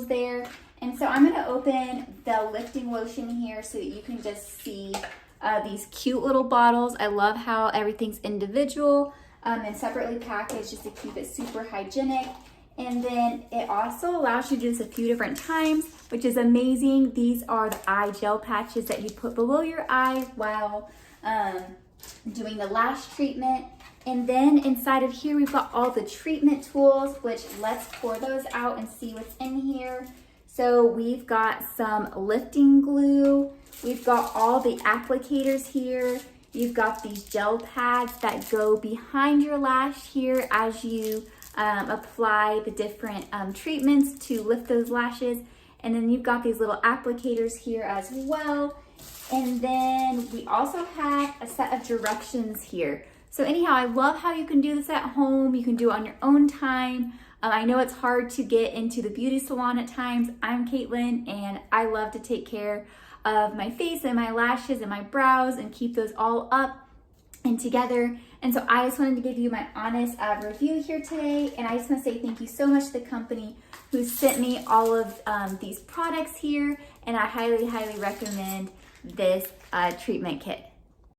tools there. And so I'm gonna open the lifting lotion here so that you can just see these cute little bottles. I love how everything's individual and separately packaged just to keep it super hygienic. And then it also allows you to do this a few different times, which is amazing. These are the eye gel patches that you put below your eyes while doing the lash treatment. And then inside of here, we've got all the treatment tools, which let's pour those out and see what's in here. So we've got some lifting glue. We've got all the applicators here. You've got these gel pads that go behind your lash here as you apply the different treatments to lift those lashes. And then you've got these little applicators here as well. And then we also have a set of directions here. So anyhow, I love how you can do this at home. You can do it on your own time. I know it's hard to get into the beauty salon at times. I'm Caitlin, and I love to take care of my face and my lashes and my brows and keep those all up and together. And so I just wanted to give you my honest review here today. And I just want to say thank you so much to the company who sent me all of these products here. And I highly, highly recommend this treatment kit.